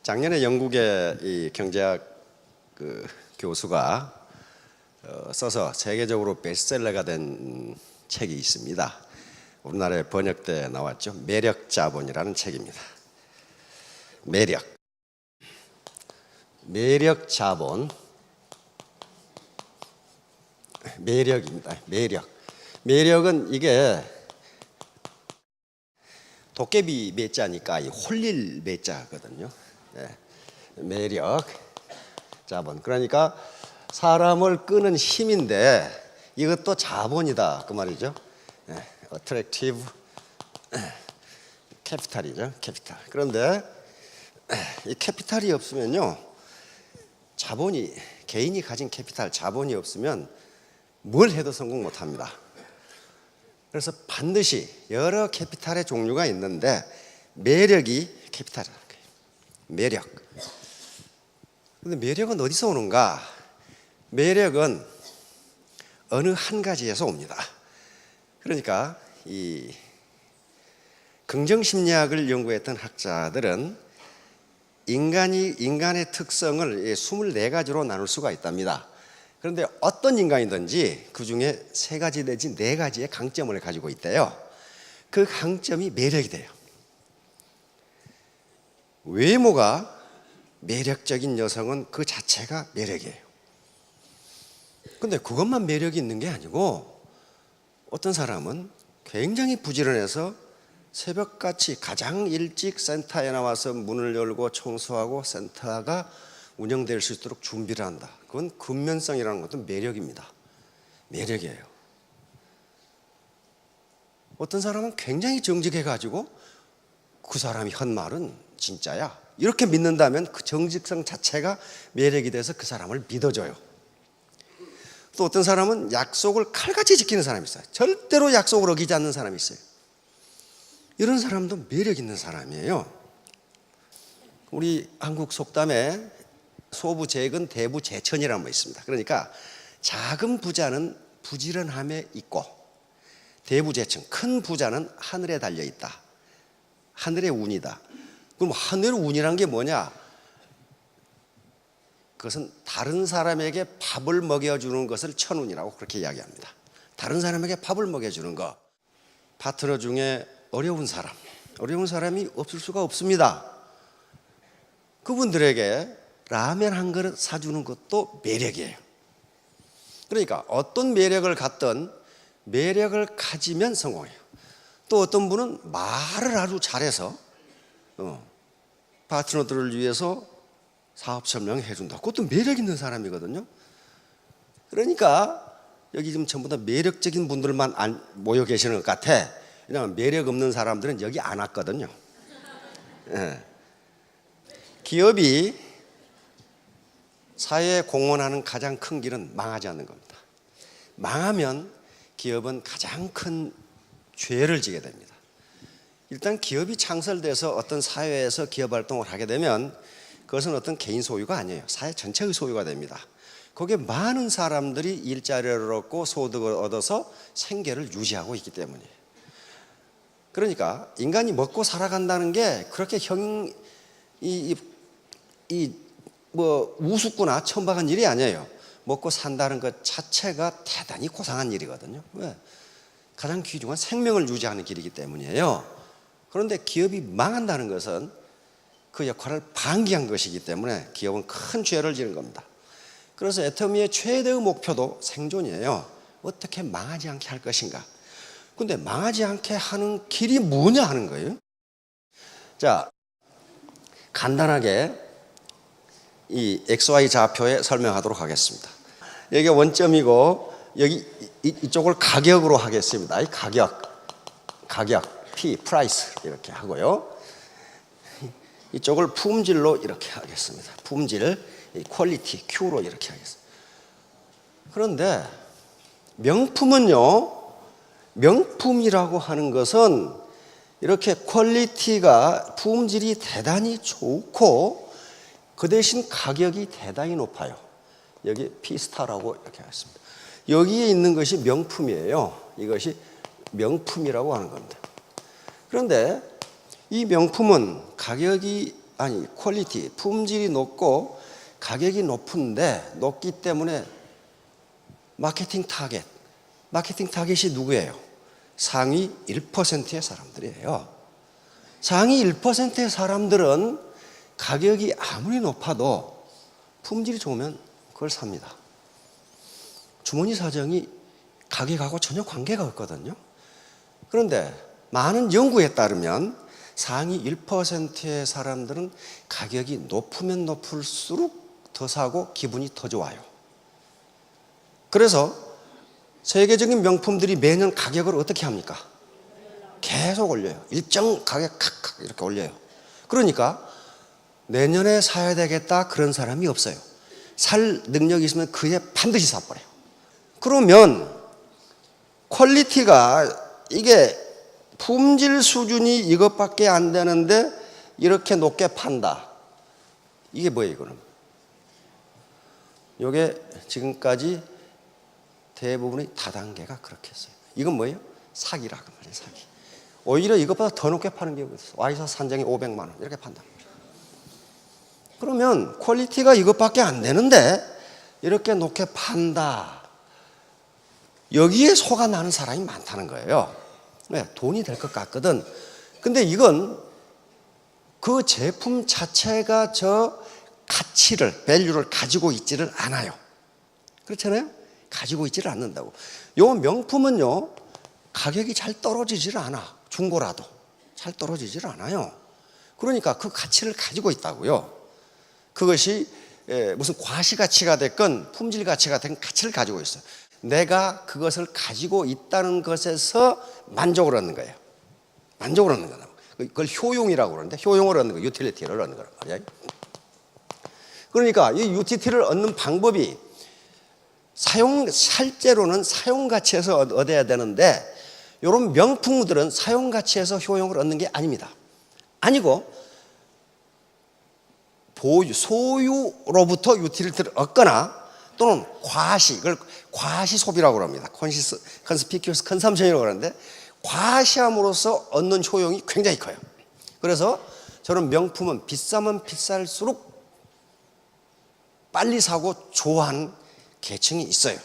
작년에 영국의 이 경제학 교수가 써서 세계적으로 베스트셀러가 된 책이 있습니다. 우리나라에 번역돼 나왔죠. 매력자본이라는 책입니다. 매력자본, 매력입니다. 매력은 이게 도깨비 매자니까 홀릴 매자거든요. 네. 매력 자본, 그러니까 사람을 끄는 힘인데 이것도 자본이다 그 말이죠. 네. attractive 캐피탈이죠. 캐피탈. 그런데 이 캐피탈이 없으면요, 자본이, 개인이 가진 캐피탈, 자본이 없으면 뭘 해도 성공 못합니다. 그래서 반드시 여러 캐피탈의 종류가 있는데 매력이 캐피탈이라는 거예요. 매력. 근데 매력은 어디서 오는가? 매력은 어느 한 가지에서 옵니다. 그러니까 이 긍정심리학을 연구했던 학자들은 인간의 특성을 24가지로 나눌 수가 있답니다. 그런데 어떤 인간이든지 그 중에 3가지 내지 4가지의 강점을 가지고 있대요. 그 강점이 매력이 돼요. 외모가 매력적인 여성은 그 자체가 매력이에요. 근데 그것만 매력이 있는 게 아니고 어떤 사람은 굉장히 부지런해서 새벽같이 가장 일찍 센터에 나와서 문을 열고 청소하고 센터가 운영될 수 있도록 준비를 한다. 그건 근면성이라는 것도 매력입니다. 매력이에요. 어떤 사람은 굉장히 정직해가지고 그 사람이 한 말은 진짜야, 이렇게 믿는다면 그 정직성 자체가 매력이 돼서 그 사람을 믿어줘요. 또 어떤 사람은 약속을 칼같이 지키는 사람이 있어요. 절대로 약속을 어기지 않는 사람이 있어요. 이런 사람도 매력 있는 사람이에요. 우리 한국 속담에 소부재근 대부재천이라는 거 있습니다. 그러니까 작은 부자는 부지런함에 있고 대부재천, 큰 부자는 하늘에 달려 있다. 하늘의 운이다. 그럼 하늘의 운이란 게 뭐냐? 그것은 다른 사람에게 밥을 먹여주는 것을 천운이라고 그렇게 이야기합니다. 다른 사람에게 밥을 먹여주는 거. 파트너 중에 어려운 사람이 없을 수가 없습니다. 그분들에게 라면 한 그릇 사주는 것도 매력이에요. 그러니까 어떤 매력을 갖든 매력을 가지면 성공해요. 또 어떤 분은 말을 아주 잘해서 파트너들을 위해서 사업 설명해 준다. 그것도 매력 있는 사람이거든요. 그러니까 여기 지금 전부 다 매력적인 분들만 모여 계시는 것 같아. 왜냐하면 매력 없는 사람들은 여기 안 왔거든요. 예. 기업이 사회에 공헌하는 가장 큰 길은 망하지 않는 겁니다. 망하면 기업은 가장 큰 죄를 지게 됩니다. 일단 기업이 창설돼서 어떤 사회에서 기업 활동을 하게 되면 그것은 어떤 개인 소유가 아니에요. 사회 전체의 소유가 됩니다. 거기에 많은 사람들이 일자리를 얻고 소득을 얻어서 생계를 유지하고 있기 때문이에요. 그러니까 인간이 먹고 살아간다는 게 그렇게 우습거나 천박한 일이 아니에요. 먹고 산다는 것 자체가 대단히 고상한 일이거든요. 왜? 가장 귀중한 생명을 유지하는 길이기 때문이에요. 그런데 기업이 망한다는 것은 그 역할을 방기한 것이기 때문에 기업은 큰 죄를 지는 겁니다. 그래서 애터미의 최대의 목표도 생존이에요. 어떻게 망하지 않게 할 것인가. 근데 망하지 않게 하는 길이 뭐냐 하는 거예요. 자, 간단하게 이 XY 좌표에 설명하도록 하겠습니다. 여기 원점이고 여기 이쪽을 가격으로 하겠습니다. 이 가격 P, price 이렇게 하고요. 이쪽을 품질로 이렇게 하겠습니다. 품질, 퀄리티, Q로 이렇게 하겠습니다. 그런데 명품이라고 하는 것은 이렇게 퀄리티가, 품질이 대단히 좋고 그 대신 가격이 대단히 높아요. 여기 P스타라고 이렇게 하겠습니다. 여기에 있는 것이 명품이에요. 이것이 명품이라고 하는 겁니다. 그런데 이 명품은 가격이 퀄리티, 품질이 높고 가격이 높기 때문에 마케팅 타겟이 누구예요? 상위 1%의 사람들이에요. 상위 1%의 사람들은 가격이 아무리 높아도 품질이 좋으면 그걸 삽니다. 주머니 사정이 가격하고 전혀 관계가 없거든요. 그런데 많은 연구에 따르면 상위 1%의 사람들은 가격이 높으면 높을수록 더 사고 기분이 더 좋아요. 그래서 세계적인 명품들이 매년 가격을 어떻게 합니까? 계속 올려요. 일정 가격 칵칵 이렇게 올려요. 그러니까 내년에 사야 되겠다 그런 사람이 없어요. 살 능력이 있으면 그에 반드시 사버려요. 그러면 퀄리티가 이게 품질 수준이 이것밖에 안 되는데 이렇게 높게 판다. 이게 뭐예요, 이거는? 이게 지금까지 대부분의 다단계가 그렇게 했어요. 이건 뭐예요? 사기라고 말이에요, 사기. 오히려 이것보다 더 높게 파는 경우가 있어요. 와이셔츠 한 장에 500만 원 이렇게 판단 말이에요. 그러면 퀄리티가 이것밖에 안 되는데 이렇게 높게 판다. 여기에 속아 나는 사람이 많다는 거예요. 왜? 돈이 될 것 같거든. 근데 이건 그 제품 자체가 저 가치를, 밸류를 가지고 있지를 않아요. 그렇잖아요? 가지고 있지를 않는다고. 요 명품은요, 가격이 잘 떨어지질 않아. 중고라도 잘 떨어지질 않아요. 그러니까 그 가치를 가지고 있다고요. 그것이 무슨 과시가치가 됐건 품질 가치가 됐건 가치를 가지고 있어요. 내가 그것을 가지고 있다는 것에서 만족을 얻는 거예요. 만족을 얻는 거다. 그걸 효용이라고 그러는데 효용을 얻는 거, 유틸리티를 얻는 거란 말이에요. 그러니까 이 유틸리티를 얻는 방법이 실제로는 사용 가치에서 얻어야 되는데 이런 명품들은 사용 가치에서 효용을 얻는 게 아닙니다. 아니고 소유로부터 유틸리티를 얻거나 또는 이걸 과시 소비라고 합니다. 컨스피큐어스 컨섬션이라고 하는데 과시함으로써 얻는 효용이 굉장히 커요. 그래서 저는 명품은 비싸면 비쌀수록 빨리 사고 좋아하는 계층이 있어요.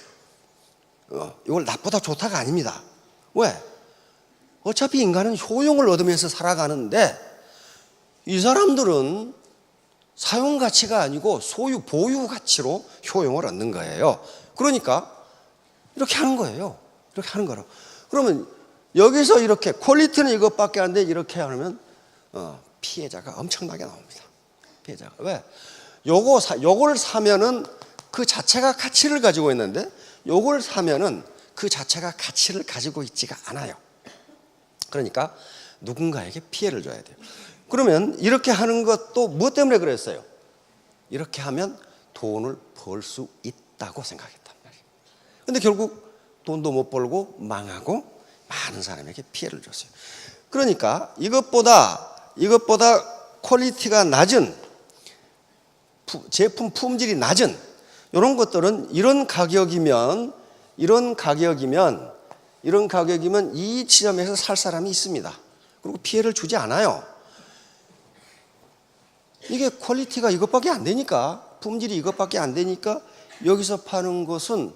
이걸 나쁘다 좋다가 아닙니다. 왜? 어차피 인간은 효용을 얻으면서 살아가는데 이 사람들은 사용 가치가 아니고 소유, 보유 가치로 효용을 얻는 거예요. 그러니까 이렇게 하는 거예요. 이렇게 하는 거로. 그러면 여기서 이렇게 퀄리티는 이것밖에 안 돼 이렇게 하면 피해자가 엄청나게 나옵니다. 피해자가. 왜? 요걸 사면은 그 자체가 가치를 가지고 있는데 요걸 사면은 그 자체가 가치를 가지고 있지가 않아요. 그러니까 누군가에게 피해를 줘야 돼요. 그러면 이렇게 하는 것도 무엇 때문에 그랬어요? 이렇게 하면 돈을 벌 수 있다고 생각했단 말이에요. 근데 결국 돈도 못 벌고 망하고 많은 사람에게 피해를 줬어요. 그러니까 이것보다 퀄리티가 낮은 제품 품질이 낮은 이런 것들은 이런 가격이면 이 지점에서 살 사람이 있습니다. 그리고 피해를 주지 않아요. 이게 퀄리티가 이것밖에 안 되니까, 품질이 이것밖에 안 되니까 여기서 파는 것은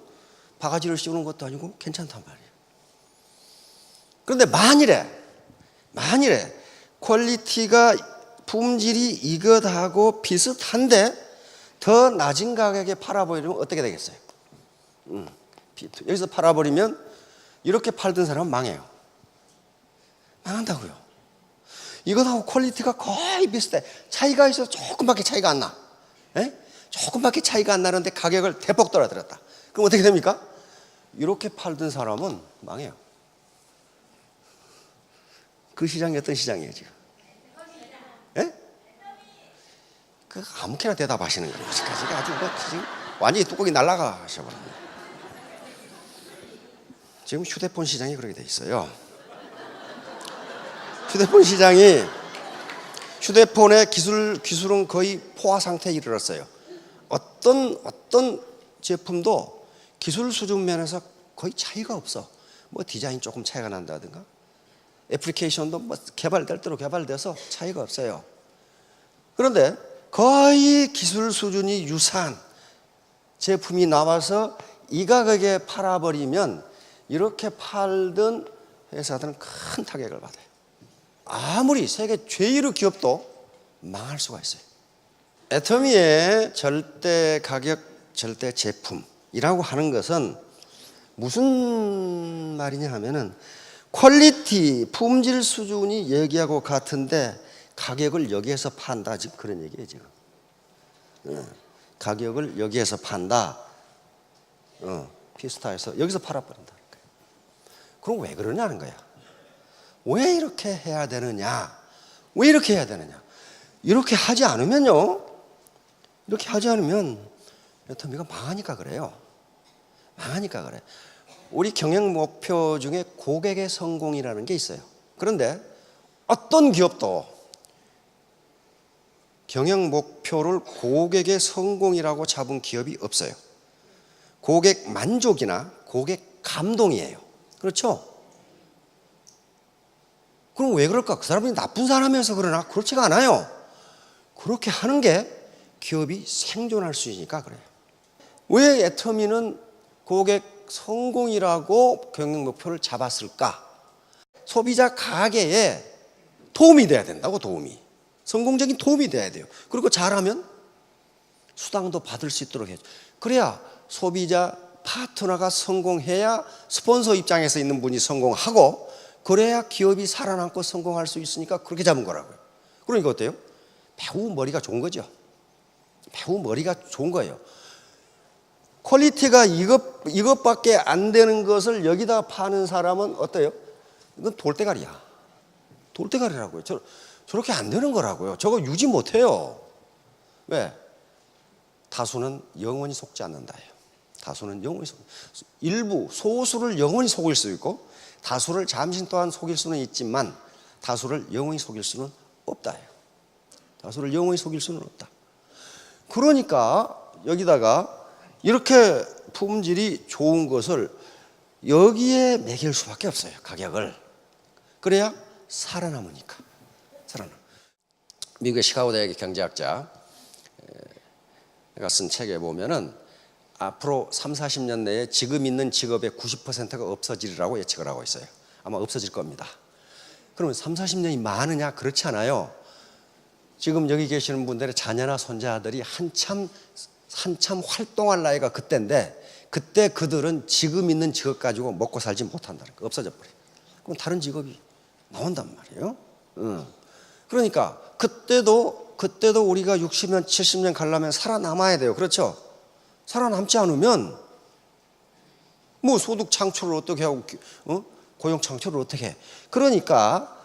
바가지를 씌우는 것도 아니고 괜찮단 말이에요. 그런데 만일에 퀄리티가 품질이 이것하고 비슷한데 더 낮은 가격에 팔아버리면 어떻게 되겠어요? 여기서 팔아버리면 이렇게 팔던 사람은 망해요. 망한다고요. 이것하고 퀄리티가 거의 비슷해. 차이가 있어서 조금밖에 차이가 안 나. 조금밖에 차이가 안 나는데 가격을 대폭 떨어뜨렸다. 그럼 어떻게 됩니까? 이렇게 팔던 사람은 망해요. 그 시장이 어떤 시장이에요, 지금? 그 아무렇게나 대답하시는 거예요. 지금까지가 아주 지금 완전히 뚜껑이 날아가셔버렸네요. 지금 휴대폰 시장이 그렇게 돼 있어요. 휴대폰의 기술은 거의 포화 상태에 이르렀어요. 어떤 제품도 기술 수준 면에서 거의 차이가 없어. 뭐 디자인 조금 차이가 난다든가 애플리케이션도 뭐 개발될 대로 개발돼서 차이가 없어요. 그런데 거의 기술 수준이 유사한 제품이 나와서 이 가격에 팔아버리면 이렇게 팔던 회사들은 큰 타격을 받아요. 아무리 세계 제일의 기업도 망할 수가 있어요. 애터미의 절대 가격, 절대 제품이라고 하는 것은 무슨 말이냐 하면은 퀄리티, 품질 수준이 여기하고 같은데 가격을 여기에서 판다. 지금 그런 얘기예요, 지금. 가격을 여기에서 판다. 피스타에서 여기서 팔아버린다. 그럼 왜 그러냐는 거야. 왜 이렇게 해야 되느냐? 왜 이렇게 해야 되느냐? 이렇게 하지 않으면요. 이렇게 하지 않으면 애터미가 망하니까 그래요. 망하니까 그래. 우리 경영 목표 중에 고객의 성공이라는 게 있어요. 그런데 어떤 기업도 경영 목표를 고객의 성공이라고 잡은 기업이 없어요. 고객 만족이나 고객 감동이에요. 그렇죠? 그럼 왜 그럴까? 그 사람이 나쁜 사람이어서 그러나? 그렇지가 않아요. 그렇게 하는 게 기업이 생존할 수 있으니까 그래요. 왜 애터미는 고객 성공이라고 경영 목표를 잡았을까? 소비자 가게에 도움이 돼야 된다고. 도움이. 성공적인 도움이 돼야 돼요. 그리고 잘하면 수당도 받을 수 있도록 해야죠. 그래야 소비자 파트너가 성공해야 스폰서 입장에서 있는 분이 성공하고, 그래야 기업이 살아남고 성공할 수 있으니까 그렇게 잡은 거라고요. 그러니까 어때요? 매우 머리가 좋은 거죠. 매우 머리가 좋은 거예요. 퀄리티가 이것밖에 안 되는 것을 여기다 파는 사람은 어때요? 이건 돌대가리야. 돌대가리라고요. 저렇게 안 되는 거라고요. 저거 유지 못해요. 왜? 다수는 영원히 속지 않는다예요. 다수는 영원히 일부 소수를 영원히 속일 수 있고 다수를 잠시 동안 속일 수는 있지만 다수를 영원히 속일 수는 없다예요. 다수를 영원히 속일 수는 없다. 그러니까 여기다가 이렇게 품질이 좋은 것을 여기에 매길 수밖에 없어요. 가격을. 그래야 살아남으니까. 미국의 시카고 대학의 경제학자가 쓴 책에 보면은 앞으로 30-40년 내에 지금 있는 직업의 90%가 없어지리라고 예측을 하고 있어요. 아마 없어질 겁니다. 그러면 30-40년이 많으냐? 그렇지 않아요. 지금 여기 계시는 분들의 자녀나 손자들이 한참 활동할 나이가 그때인데, 그때 그들은 지금 있는 직업 가지고 먹고 살지 못한다는 거. 없어져 버려요. 그럼 다른 직업이 나온단 말이에요. 그러니까 그때도 우리가 60년, 70년 가려면 살아남아야 돼요. 그렇죠? 살아남지 않으면 뭐 소득 창출을 어떻게 하고 고용 창출을 어떻게 해. 그러니까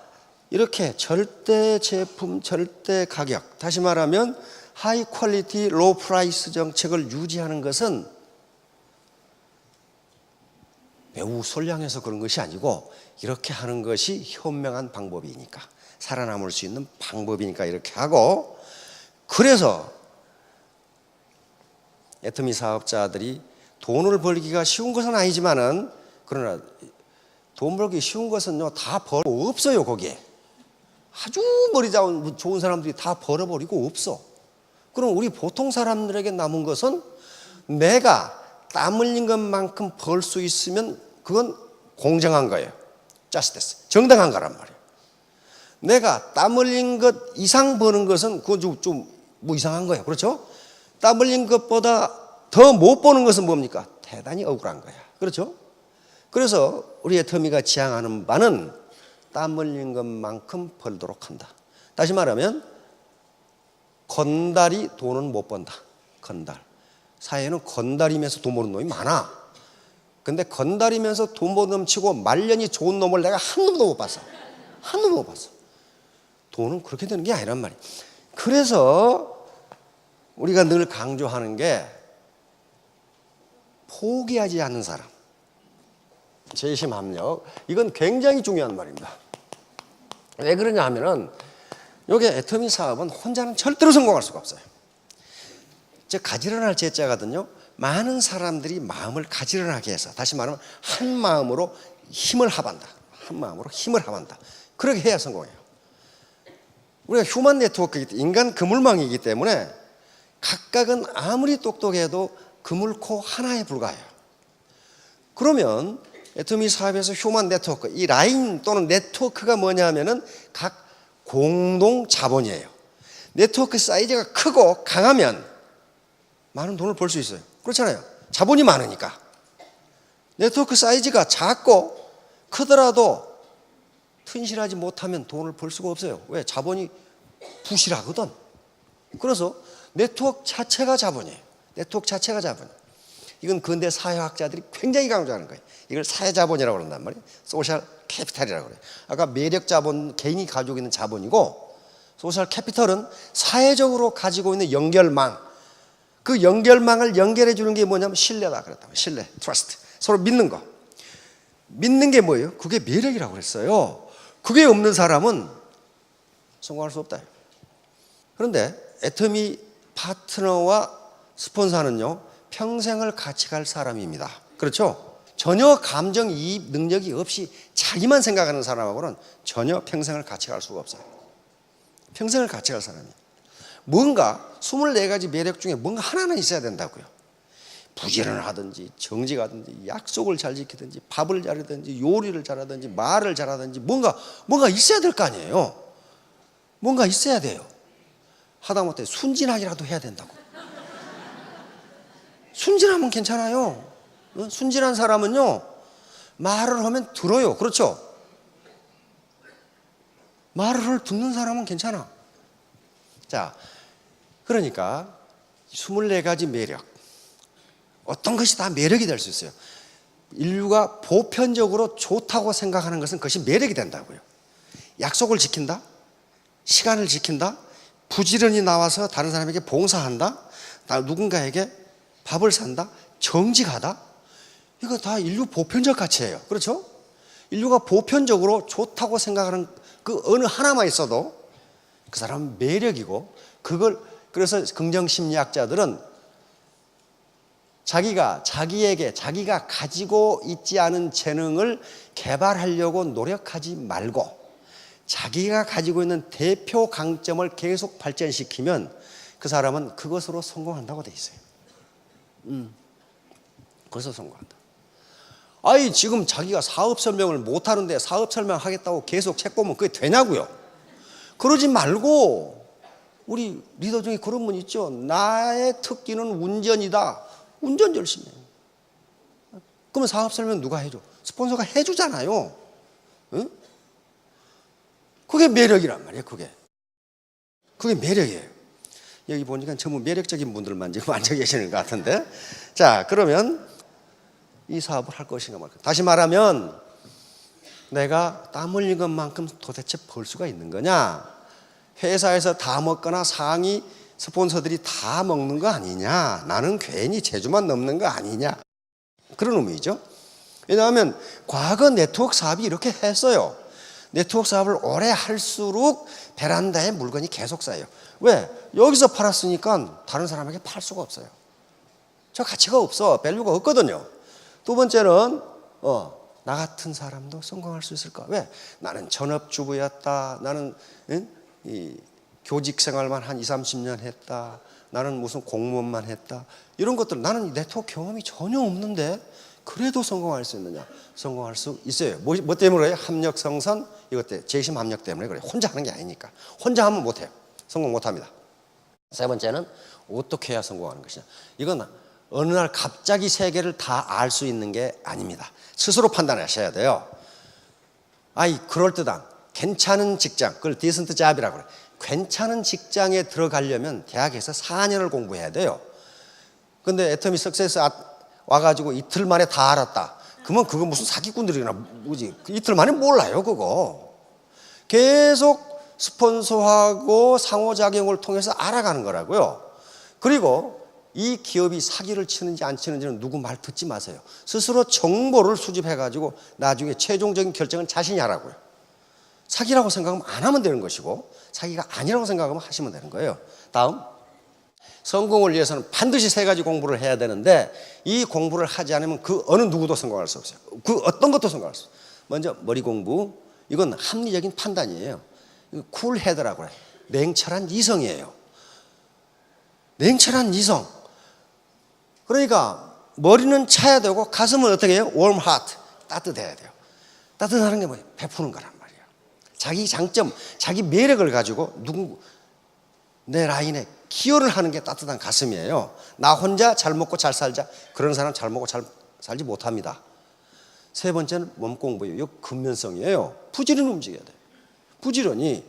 이렇게 절대 제품, 절대 가격, 다시 말하면 하이 퀄리티, 로우 프라이스 정책을 유지하는 것은 매우 선량해서 그런 것이 아니고 이렇게 하는 것이 현명한 방법이니까, 살아남을 수 있는 방법이니까 이렇게 하고, 그래서 애터미 사업자들이 돈을 벌기가 쉬운 것은 아니지만은, 그러나 돈 벌기 쉬운 것은요 다 벌고 없어요. 거기에 아주 머리 좋은 사람들이 다 벌어버리고 없어. 그럼 우리 보통 사람들에게 남은 것은 내가 땀 흘린 것만큼 벌 수 있으면 그건 공정한 거예요. justice, 정당한 거란 말이에요. 내가 땀 흘린 것 이상 버는 것은 그건 좀 뭐 이상한 거예요. 그렇죠? 땀 흘린 것보다 더 못 버는 것은 뭡니까? 대단히 억울한 거야. 그렇죠? 그래서 우리 애터미가 지향하는 바는 땀 흘린 것만큼 벌도록 한다. 다시 말하면 건달이 돈은 못 번다. 건달. 사회에는 건달이면서 돈 버는 놈이 많아. 근데 건달이면서 돈 못 넘치고 말년이 좋은 놈을 내가 한 놈도 못 봤어. 한 놈도 못 봤어. 돈은 그렇게 되는 게 아니란 말이야. 그래서 우리가 늘 강조하는 게 포기하지 않는 사람. 재심합력. 이건 굉장히 중요한 말입니다. 왜 그러냐 하면은 여기 애터미 사업은 혼자는 절대로 성공할 수가 없어요. 가지런할 제자거든요. 많은 사람들이 마음을 가지런하게 해서, 다시 말하면 한 마음으로 힘을 합한다. 한 마음으로 힘을 합한다. 그렇게 해야 성공해요. 우리가 휴먼 네트워크이기 때문에 인간 그물망이기 때문에 각각은 아무리 똑똑해도 그물코 하나에 불과해요. 그러면 애터미 사업에서 휴먼 네트워크, 이 라인 또는 네트워크가 뭐냐 하면은 각 공동 자본이에요. 네트워크 사이즈가 크고 강하면 많은 돈을 벌 수 있어요. 그렇잖아요. 자본이 많으니까. 네트워크 사이즈가 작고 크더라도 튼실하지 못하면 돈을 벌 수가 없어요. 왜? 자본이 부실하거든. 그래서 네트워크 자체가 자본이에요. 네트워크 자체가 자본이에요. 이건 근대 사회학자들이 굉장히 강조하는 거예요. 이걸 사회자본이라고 그런단 말이에요. 소셜 캐피탈이라고 그래요. 아까 매력 자본, 개인이 가지고 있는 자본이고, 소셜 캐피탈은 사회적으로 가지고 있는 연결망, 그 연결망을 연결해 주는 게 뭐냐면 신뢰다 그랬다고. 신뢰, 트러스트. 서로 믿는 거. 믿는 게 뭐예요? 그게 매력이라고 그랬어요. 그게 없는 사람은 성공할 수 없다. 그런데 애터미 파트너와 스폰서는요, 평생을 같이 갈 사람입니다. 그렇죠? 전혀 감정이입 능력이 없이 자기만 생각하는 사람하고는 전혀 평생을 같이 갈 수가 없어요. 평생을 같이 갈 사람이. 뭔가 24가지 매력 중에 뭔가 하나는 있어야 된다고요. 부지런하든지 정직하든지 약속을 잘 지키든지 밥을 잘하든지 요리를 잘하든지 말을 잘하든지 뭔가 있어야 될 거 아니에요. 뭔가 있어야 돼요. 하다못해 순진하기라도 해야 된다고. 순진하면 괜찮아요. 순진한 사람은요, 말을 하면 들어요. 그렇죠? 말을 듣는 사람은 괜찮아. 자, 그러니까 24가지 매력, 어떤 것이 다 매력이 될 수 있어요. 인류가 보편적으로 좋다고 생각하는 것은 그것이 매력이 된다고요. 약속을 지킨다, 시간을 지킨다, 부지런히 나와서 다른 사람에게 봉사한다, 누군가에게 밥을 산다, 정직하다, 이거 다 인류 보편적 가치예요. 그렇죠? 인류가 보편적으로 좋다고 생각하는 그 어느 하나만 있어도 그 사람은 매력이고, 그걸 그래서 긍정심리학자들은 자기가 가지고 있지 않은 재능을 개발하려고 노력하지 말고 자기가 가지고 있는 대표 강점을 계속 발전시키면 그 사람은 그것으로 성공한다고 돼 있어요. 그래서 성공한다. 아니 지금 자기가 사업 설명을 못하는데 사업 설명하겠다고 계속 책 보면 그게 되냐고요. 그러지 말고, 우리 리더 중에 그런 분 있죠. 나의 특기는 운전이다. 운전 열심히 해요. 그러면 사업 설명 누가 해줘? 스폰서가 해주잖아요. 응? 그게 매력이란 말이에요. 그게 매력이에요. 여기 보니까 전부 매력적인 분들만 지금 앉아 계시는 것 같은데, 자 그러면 이 사업을 할 것인가 말까. 다시 말하면 내가 땀 흘린 것만큼 도대체 벌 수가 있는 거냐, 회사에서 다 먹거나 상위 스폰서들이 다 먹는 거 아니냐, 나는 괜히 제주만 넘는 거 아니냐, 그런 의미죠. 왜냐하면 과거 네트워크 사업이 이렇게 했어요. 네트워크 사업을 오래 할수록 베란다에 물건이 계속 쌓여요. 왜? 여기서 팔았으니까 다른 사람에게 팔 수가 없어요. 저 가치가 없어. 밸류가 없거든요. 두 번째는 나 같은 사람도 성공할 수 있을까? 왜? 나는 전업주부였다. 나는 이 교직 생활만 한 20, 30년 했다. 나는 무슨 공무원만 했다. 이런 것들, 나는 네트워크 경험이 전혀 없는데 그래도 성공할 수 있느냐? 성공할 수 있어요. 뭐 때문에 그래요? 합력 성선, 이것 때문에, 재심 합력 때문에 그래요. 혼자 하는 게 아니니까. 혼자 하면 못해요. 성공 못합니다. 세 번째는 어떻게 해야 성공하는 것이냐. 이건 어느 날 갑자기 세계를 다 알 수 있는 게 아닙니다. 스스로 판단하셔야 돼요. 아이 그럴듯한 괜찮은 직장, 그걸 디센트 잡이라고 그래요. 괜찮은 직장에 들어가려면 대학에서 4년을 공부해야 돼요. 근데 애터미 석세스 와가지고 이틀 만에 다 알았다. 그러면 그거 무슨 사기꾼들이나 뭐지? 이틀 만에 몰라요 그거. 계속 스폰서하고 상호작용을 통해서 알아가는 거라고요. 그리고 이 기업이 사기를 치는지 안 치는지는 누구 말 듣지 마세요. 스스로 정보를 수집해가지고 나중에 최종적인 결정은 자신이 하라고요. 사기라고 생각하면 안 하면 되는 것이고, 사기가 아니라고 생각하면 하시면 되는 거예요. 다음, 성공을 위해서는 반드시 3가지 공부를 해야 되는데 이 공부를 하지 않으면 그 어느 누구도 성공할 수 없어요. 그 어떤 것도 성공할 수 없어요. 먼저 머리 공부, 이건 합리적인 판단이에요. 쿨헤드라고 해요. 냉철한 이성이에요. 냉철한 이성. 그러니까 머리는 차야 되고 가슴은 어떻게 해요? warm heart. 따뜻해야 돼요. 따뜻하는 게 뭐예요? 베푸는 거란 말이에요. 자기 장점, 자기 매력을 가지고 내 라인에 기여를 하는 게 따뜻한 가슴이에요. 나 혼자 잘 먹고 잘 살자. 그런 사람 잘 먹고 잘 살지 못합니다. 세 번째는 몸 공부예요. 이 근면성이에요. 부지런히 움직여야 돼요. 부지런히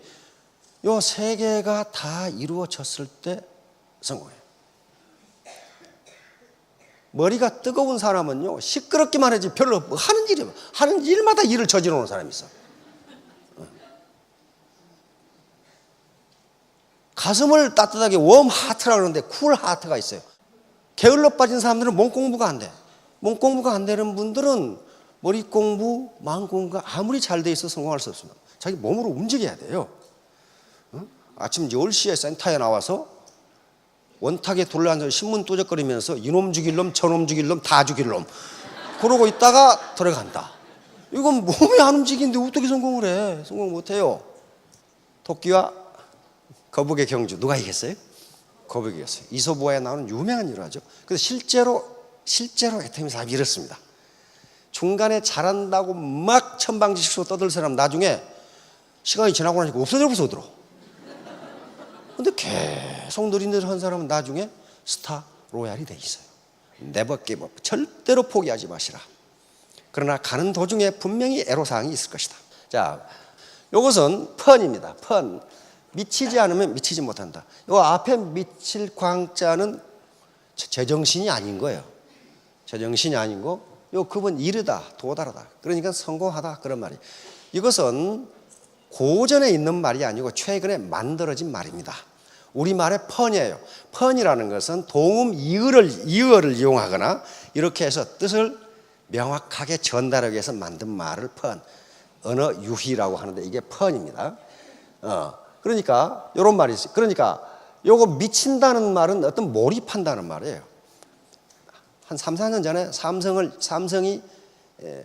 이 세 개가 다 이루어졌을 때 성공해요. 머리가 뜨거운 사람은요, 시끄럽기만 하지 별로 하는 일마다 일을 저지르는 르 사람이 있어. 가슴을 따뜻하게 웜 하트라 그러는데 쿨 하트가 있어요. 게을러 빠진 사람들은 몸 공부가 안 돼. 몸 공부가 안 되는 분들은 머리 공부, 마음 공부가 아무리 잘 돼 있어 성공할 수 없습니다. 자기 몸으로 움직여야 돼요. 아침 10시에 센터에 나와서 원탁에 둘러앉아 신문 뚜적거리면서 이놈 죽일 놈, 저놈 죽일 놈, 다 죽일 놈 그러고 있다가 들어간다. 이건 몸이 안 움직이는데 어떻게 성공을 해? 성공 못해요. 토끼와 거북의 경주 누가 이겼어요? 거북이 이겼어요. 이솝우화에 나오는 유명한 일화죠. 그래서 실제로 아르테미스가 이렇습니다. 중간에 잘한다고 막 천방지축으로 떠들 사람 나중에 시간이 지나고 나니까 없어져 버려. 근데 계속 느릿느릿 한 사람은 나중에 스타 로얄이 돼 있어요. 네버 기브 업. 절대로 포기하지 마시라. 그러나 가는 도중에 분명히 애로사항이 있을 것이다. 자, 이것은 펀입니다. 펀. 미치지 않으면 미치지 못한다. 이 앞에 미칠 광자는 제정신이 아닌 거예요. 제정신이 아닌 거. 요 급은 이르다, 도달하다. 그러니까 성공하다 그런 말이. 이것은 고전에 있는 말이 아니고 최근에 만들어진 말입니다. 우리말의 펀이에요. 펀이라는 것은 동음 이어를 이용하거나 이렇게 해서 뜻을 명확하게 전달하기 위해서 만든 말을 펀, 언어 유희라고 하는데 이게 펀입니다. 그러니까 이런 말이 있어요. 그러니까 요거 미친다는 말은 어떤 몰입한다는 말이에요. 한 3, 4년 전에 삼성이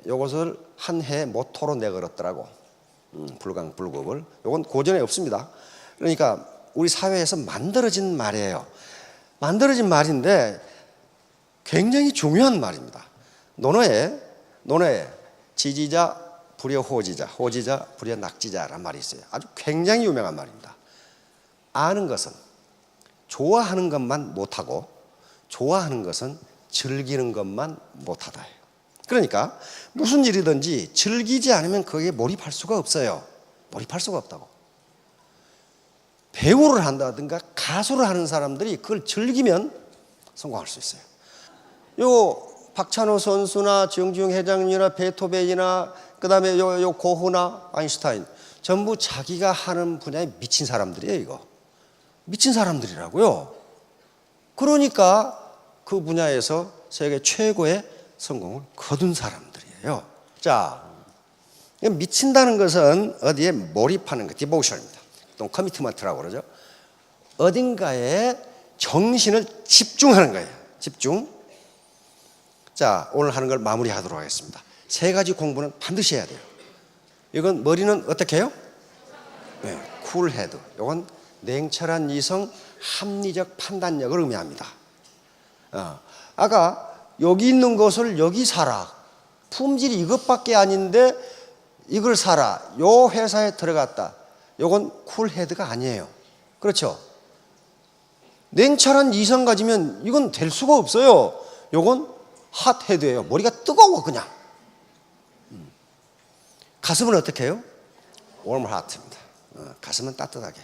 요것을 한 해 모토로 내걸었더라고. 불강불급을. 요건 고전에 없습니다. 그러니까 우리 사회에서 만들어진 말이에요. 만들어진 말인데 굉장히 중요한 말입니다. 논어에 지지자 불여 호지자, 호지자 불여 낙지자라는 말이 있어요. 아주 굉장히 유명한 말입니다. 아는 것은 좋아하는 것만 못하고 좋아하는 것은 즐기는 것만 못하다. 그러니까 무슨 일이든지 즐기지 않으면 거기에 몰입할 수가 없어요. 몰입할 수가 없다고. 배우를 한다든가 가수를 하는 사람들이 그걸 즐기면 성공할 수 있어요. 요 박찬호 선수나 정주영 회장님이나 베토벤이나 그다음에 요 고흐나 아인슈타인 전부 자기가 하는 분야에 미친 사람들이에요. 이거 미친 사람들이라고요. 그러니까 그 분야에서 세계 최고의 성공을 거둔 사람들이에요. 자, 미친다는 것은 어디에 몰입하는 것, 디보션입니다. 또 커미트먼트라고 그러죠. 어딘가에 정신을 집중하는 거예요. 집중. 자, 오늘 하는 걸 마무리하도록 하겠습니다. 세 가지 공부는 반드시 해야 돼요. 이건 머리는 어떻게 해요? 네, 쿨헤드. 이건 냉철한 이성, 합리적 판단력을 의미합니다. 아까 여기 있는 것을 여기 사라. 품질이 이것밖에 아닌데 이걸 사라. 요 회사에 들어갔다. 요건 쿨헤드가 아니에요. 그렇죠? 냉철한 이성 가지면 이건 될 수가 없어요. 요건 핫헤드예요. 머리가 뜨거워 그냥. 가슴은 어떻게 해요? warm heart입니다. 가슴은 따뜻하게.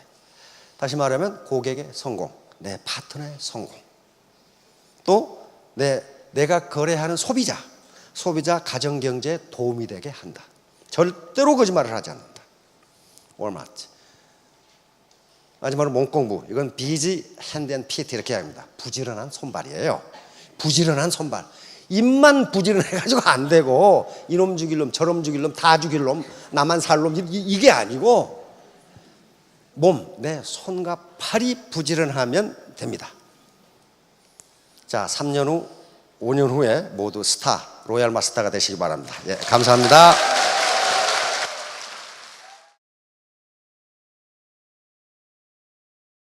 다시 말하면 고객의 성공, 내 파트너의 성공. 또 내가 거래하는 소비자 가정경제에 도움이 되게 한다. 절대로 거짓말을 하지 않는다. warm heart. 마지막으로 몸공부. 이건 busy hand and feet 이렇게 합니다. 부지런한 손발이에요. 부지런한 손발. 입만 부지런해가지고 안 되고 이놈 죽일 놈 저놈 죽일 놈 다 죽일 놈 나만 살 놈 이게 아니고 몸, 내 손과 팔이 부지런하면 됩니다. 자, 3년 후 5년 후에 모두 스타 로얄 마스터가 되시기 바랍니다. 예, 감사합니다.